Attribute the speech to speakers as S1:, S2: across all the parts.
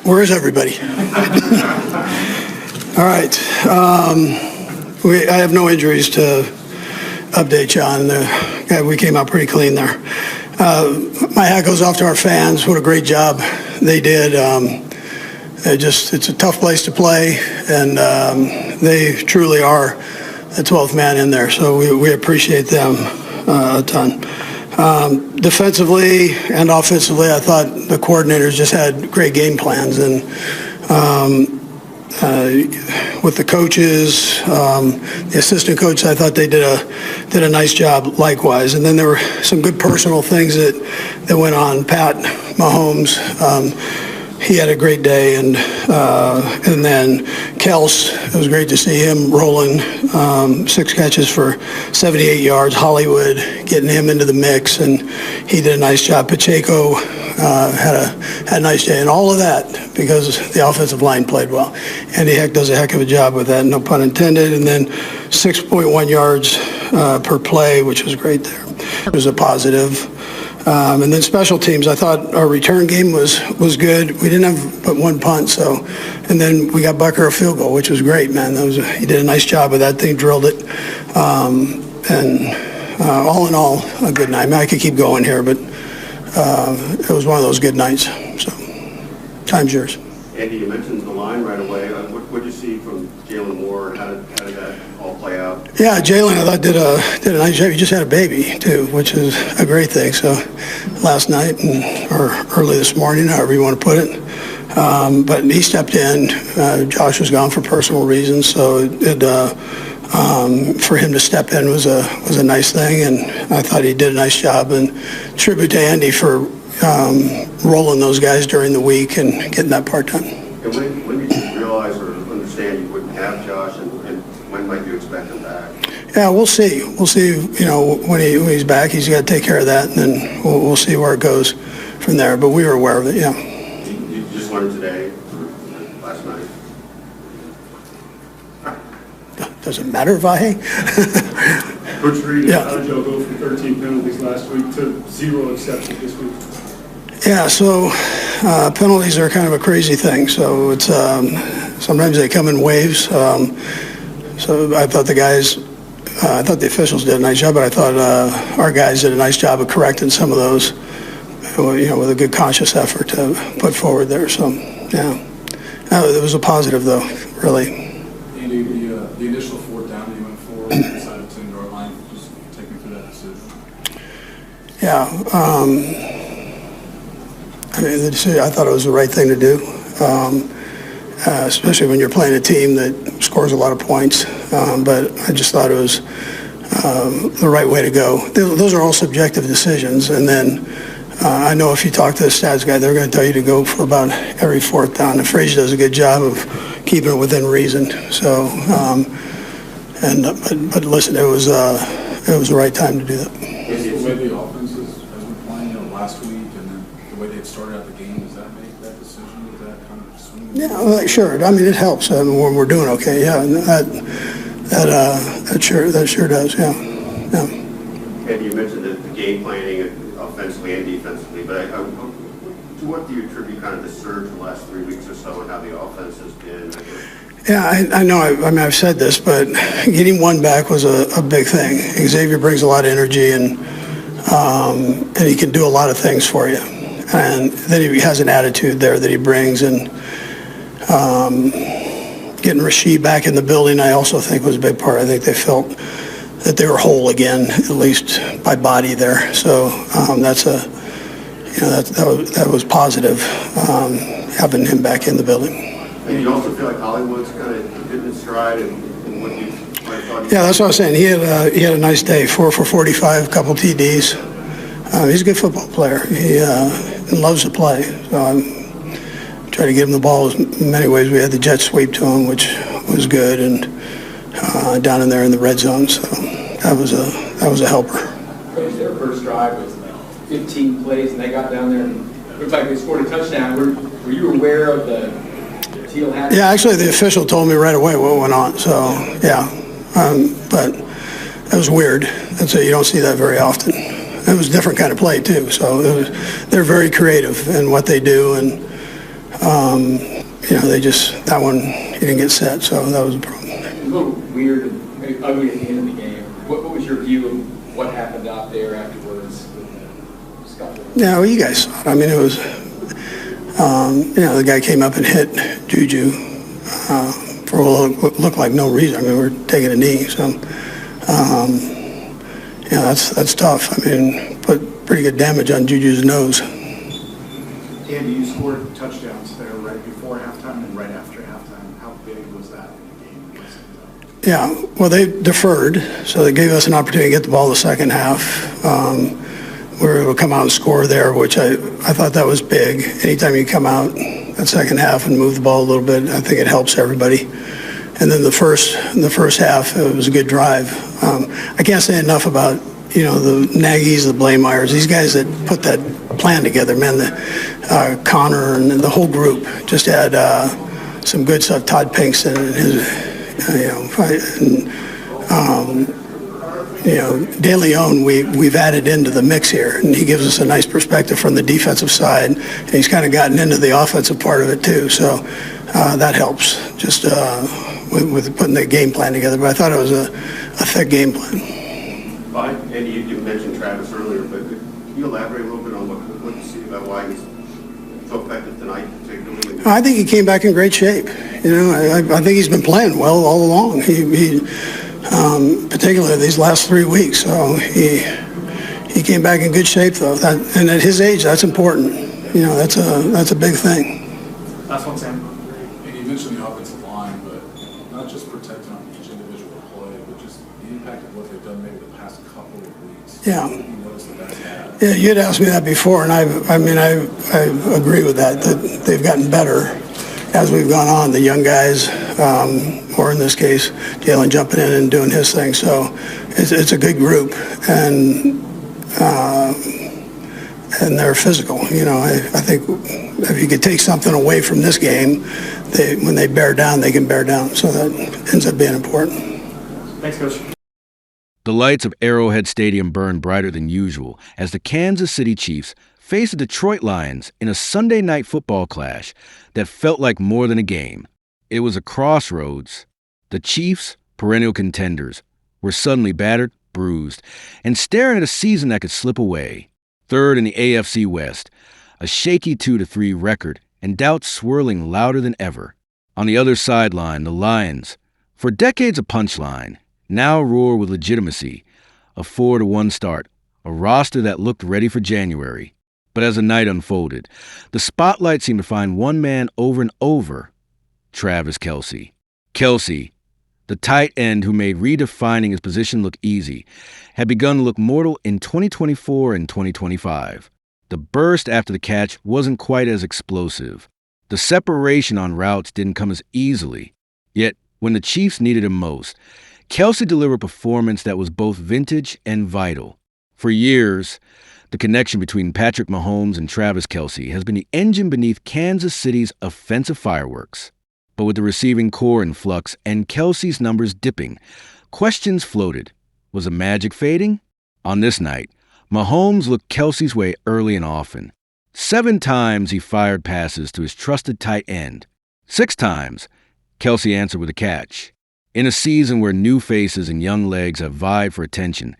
S1: Where is everybody? All right. I have no injuries to update you on. We came out pretty clean there. My hat goes off to our fans. What a great job they did. It's a tough place to play, and they truly are the 12th man in there. So we appreciate them a ton. Defensively and offensively, I thought the coordinators just had great game plans, and with the coaches, the assistant coach, I thought they did a nice job likewise. And then there were some good personal things that went on. Pat Mahomes, he had a great day, and then Kelce, it was great to see him rolling 6 catches for 78 yards. Hollywood, getting him into the mix, and he did a nice job. Pacheco had a nice day, and all of that because the offensive line played well. Andy Heck does a heck of a job with that, no pun intended. And then 6.1 yards per play, which was great there. It was a positive. And then special teams, I thought our return game was good. We didn't have but one punt, and then we got Bucker a field goal, which was great, man. He did a nice job with that thing, drilled it. All in all, a good night. I mean, I could keep going here, but it was one of those good nights. So, time's yours.
S2: Andy, you mentioned the line right away. What did you see from Jalen Moore? How did that all play out?
S1: Yeah, Jalen, I thought did a nice job. He just had a baby too, which is a great thing. So last night or early this morning, however you want to put it, but he stepped in. Josh was gone for personal reasons, so for him to step in was a nice thing, and I thought he did a nice job. And tribute to Andy for rolling those guys during the week and getting that part done.
S2: And when did you realize or understand you wouldn't have Josh, and when might you expect him back?
S1: Yeah, we'll see. We'll see. When he's back, he's got to take care of that, and then we'll see where it goes from there. But we were aware of it. Yeah.
S2: You just learned today, or last night?
S1: Doesn't matter if I.
S3: Coach Reid,
S1: Yeah.
S3: how did y'all go from 13 penalties last week to 0 exceptions this week?
S1: Yeah, so penalties are kind of a crazy thing. So it's sometimes they come in waves. So I thought the officials did a nice job, but I thought our guys did a nice job of correcting some of those, with a good conscious effort to put forward there. So, yeah, it was a positive though, really.
S4: Andy, the initial 4th down that you went for inside of 10-yard line, just take me through that decision.
S1: Yeah. I thought it was the right thing to do, especially when you're playing a team that scores a lot of points. But I just thought it was the right way to go. Those are all subjective decisions. And then I know if you talk to the stats guy, they're going to tell you to go for about every 4th down. And Frazier does a good job of keeping it within reason. So, but listen, it was the right time to do that.
S4: The way the offense has been playing last week, and then the way they started out the game, does that make that decision? Does that kind of swing?
S1: Yeah, well, sure. I mean, it helps when we're doing okay. Yeah, that sure does. Yeah.
S2: And you mentioned the game planning offensively and defensively, but to what do you attribute kind of the surge in the last 3 weeks or so and how the offense has been?
S1: Yeah, I know. I mean, I've said this, but getting one back was a big thing. Xavier brings a lot of energy, and he can do a lot of things for you. And then he has an attitude there that he brings, and getting Reid back in the building, I also think was a big part. I think they felt that they were whole again, at least by body there. So that was positive, having him back in the building.
S2: And you also feel like Hollywood's kind of hitting his stride and what you might have thought?
S1: Yeah, that's what I was saying. He had a nice day, 4 for 45, couple TDs. He's a good football player. He loves to play. So I'm trying to give him the ball in many ways. We had the jet sweep to him, which was good, and down in there in the red zone. So that was a helper.
S5: Coach, their first drive was 15 plays, and they got down there and looked like they scored a touchdown. Were you aware of the teal hat?
S1: Yeah, actually, the official told me right away what went on. So yeah, but that was weird. And so you don't see that very often. It was a different kind of play too. So they're very creative in what they do, and That one, he didn't get set, so that was a problem.
S5: A little weird and maybe ugly at the end of the game. What was your view of what happened out there afterwards with the scuffle?
S1: Yeah, well, you guys saw it. I mean, it was, the guy came up and hit Juju for what looked like no reason. I mean, we're taking a knee, so, that's tough. I mean, put pretty good damage on Juju's nose.
S6: Andy, you scored touchdowns there right before halftime and right after halftime. How big was that in the game?
S1: Yeah, well, they deferred, so they gave us an opportunity to get the ball the second half. We were able to come out and score there, which I thought that was big. Anytime you come out that second half and move the ball a little bit, I think it helps everybody. And then the first half, it was a good drive. I can't say enough about, the Nagy's, the Blameyers, these guys that put that plan together, man, Connor and the whole group just had some good stuff. Todd Pinkston and his, De Leon, we've added into the mix here, and he gives us a nice perspective from the defensive side, and he's kind of gotten into the offensive part of it too, so that helps just with putting the game plan together. But I thought it was a thick game plan.
S2: And you mentioned Travis earlier, but can you elaborate a little bit on what you see about why he's so effective tonight, particularly?
S1: I think he came back in great shape. I think he's been playing well all along. He particularly these last 3 weeks. So he came back in good shape though. And at his age, that's important. That's a big thing.
S6: Last one, Sam.
S4: And you mentioned the offensive line, but not just protecting on each individual play, but just the impact of what they've done maybe the past couple of weeks.
S1: Yeah.
S4: You noticed that that's had.
S1: Yeah, you had asked me that before, and I agree with that they've gotten better as we've gone on. The young guys, or in this case, Jalen jumping in and doing his thing. So it's a good group, and they're physical. I think if you could take something away from this game, when they bear down, they can bear down. So that ends up being important.
S6: Thanks, Coach.
S7: The lights of Arrowhead Stadium burned brighter than usual as the Kansas City Chiefs faced the Detroit Lions in a Sunday night football clash that felt like more than a game. It was a crossroads. The Chiefs, perennial contenders, were suddenly battered, bruised, and staring at a season that could slip away. Third in the AFC West, a shaky 2-3 record, and doubts swirling louder than ever. On the other sideline, the Lions, for decades a punchline, now roar with legitimacy, a 4-1 start, a roster that looked ready for January. But as the night unfolded, the spotlight seemed to find one man over and over, Travis Kelce. Kelce, the tight end who made redefining his position look easy, had begun to look mortal in 2024 and 2025. The burst after the catch wasn't quite as explosive. The separation on routes didn't come as easily. Yet, when the Chiefs needed him most, Kelce delivered a performance that was both vintage and vital. For years, the connection between Patrick Mahomes and Travis Kelce has been the engine beneath Kansas City's offensive fireworks. But with the receiving core in flux and Kelce's numbers dipping, questions floated. Was the magic fading? On this night, Mahomes looked Kelce's way early and often. 7 times he fired passes to his trusted tight end. 6 times, Kelce answered with a catch. In a season where new faces and young legs have vied for attention,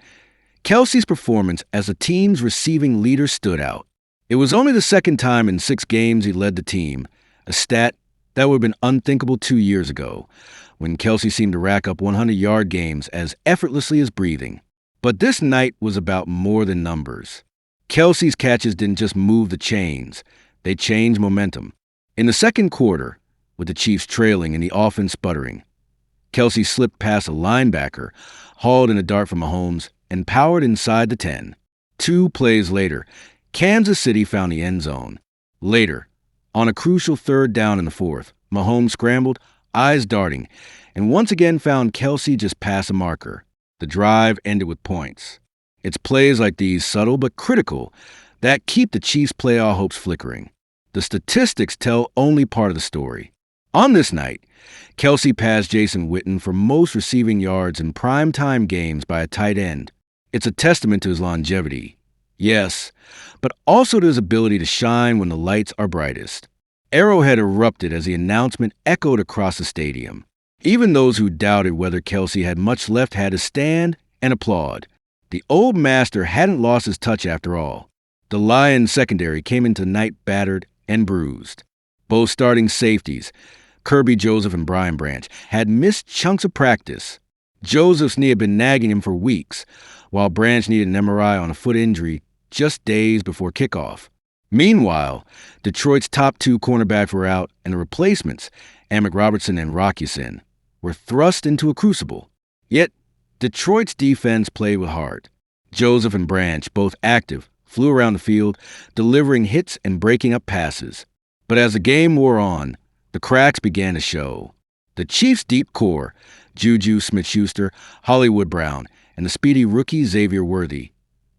S7: Kelce's performance as the team's receiving leader stood out. It was only the second time in 6 games he led the team, a stat that would have been unthinkable 2 years ago, when Kelce seemed to rack up 100-yard games as effortlessly as breathing. But this night was about more than numbers. Kelce's catches didn't just move the chains, they changed momentum. In the second quarter, with the Chiefs trailing and the offense sputtering, Kelce slipped past a linebacker, hauled in a dart from Mahomes, and powered inside the 10. 2 plays later, Kansas City found the end zone. Later, on a crucial 3rd down in the 4th, Mahomes scrambled, eyes darting, and once again found Kelce just past a marker. The drive ended with points. It's plays like these, subtle but critical, that keep the Chiefs' playoff hopes flickering. The statistics tell only part of the story. On this night, Kelce passed Jason Witten for most receiving yards in primetime games by a tight end. It's a testament to his longevity, yes, but also to his ability to shine when the lights are brightest. Arrowhead erupted as the announcement echoed across the stadium. Even those who doubted whether Kelce had much left had to stand and applaud. The old master hadn't lost his touch after all. The Lions secondary came into night battered and bruised. Both starting safeties, Kirby Joseph and Brian Branch, had missed chunks of practice. Joseph's knee had been nagging him for weeks, while Branch needed an MRI on a foot injury just days before kickoff. Meanwhile, Detroit's top two cornerbacks were out, and the replacements, Amick Robertson and Rockyason, were thrust into a crucible. Yet, Detroit's defense played with heart. Joseph and Branch, both active, flew around the field, delivering hits and breaking up passes. But as the game wore on, the cracks began to show. The Chiefs' deep core, Juju Smith-Schuster, Hollywood Brown, and the speedy rookie Xavier Worthy,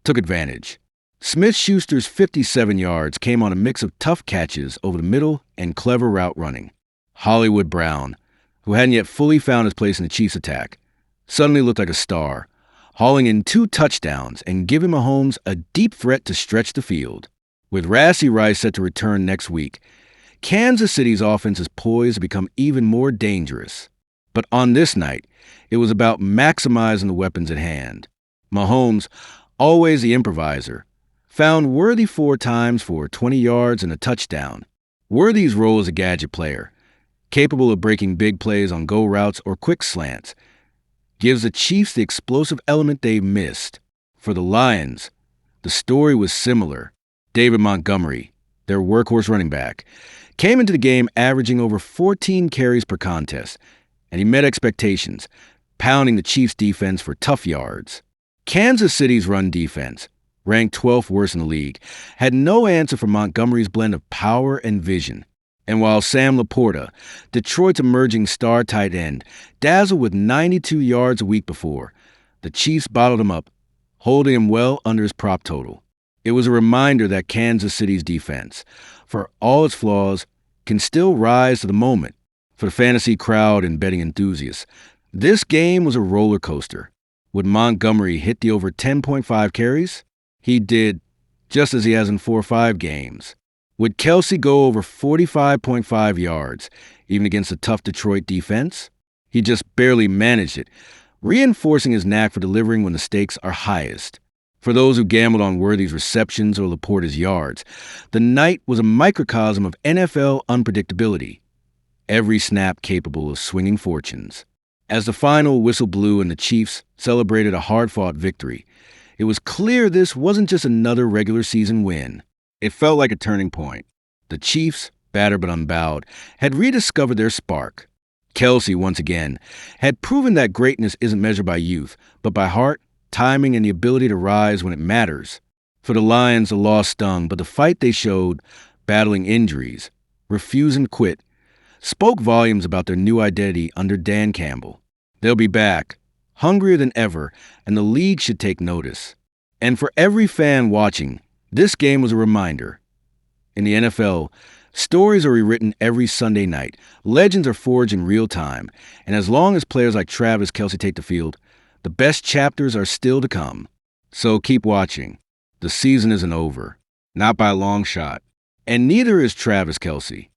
S7: took advantage. Smith-Schuster's 57 yards came on a mix of tough catches over the middle and clever route running. Hollywood Brown, who hadn't yet fully found his place in the Chiefs' attack, suddenly looked like a star, hauling in 2 touchdowns and giving Mahomes a deep threat to stretch the field. With Rashee Rice set to return next week, Kansas City's offense is poised to become even more dangerous. But on this night, it was about maximizing the weapons at hand. Mahomes, always the improviser, found Worthy 4 times for 20 yards and a touchdown. Worthy's role as a gadget player, capable of breaking big plays on go routes or quick slants, gives the Chiefs the explosive element they've missed. For the Lions, the story was similar. David Montgomery, their workhorse running back, came into the game averaging over 14 carries per contest, and he met expectations, pounding the Chiefs' defense for tough yards. Kansas City's run defense, ranked 12th worst in the league, had no answer for Montgomery's blend of power and vision. And while Sam Laporta, Detroit's emerging star tight end, dazzled with 92 yards a week before, the Chiefs bottled him up, holding him well under his prop total. It was a reminder that Kansas City's defense, for all its flaws, can still rise to the moment. For the fantasy crowd and betting enthusiasts, this game was a roller coaster. Would Montgomery hit the over 10.5 carries? He did, just as he has in 4 or 5 games. Would Kelce go over 45.5 yards, even against a tough Detroit defense? He just barely managed it, reinforcing his knack for delivering when the stakes are highest. For those who gambled on Worthy's receptions or Laporta's yards, the night was a microcosm of NFL unpredictability. Every snap capable of swinging fortunes. As the final whistle blew and the Chiefs celebrated a hard-fought victory, it was clear this wasn't just another regular season win. It felt like a turning point. The Chiefs, battered but unbowed, had rediscovered their spark. Kelce, once again, had proven that greatness isn't measured by youth, but by heart, timing, and the ability to rise when it matters. For the Lions, the loss stung, but the fight they showed, battling injuries, refusing to quit, spoke volumes about their new identity under Dan Campbell. They'll be back, hungrier than ever, and the league should take notice. And for every fan watching, this game was a reminder. In the NFL, stories are rewritten every Sunday night, legends are forged in real time, and as long as players like Travis Kelce take the field, the best chapters are still to come. So keep watching. The season isn't over. Not by a long shot. And neither is Travis Kelce.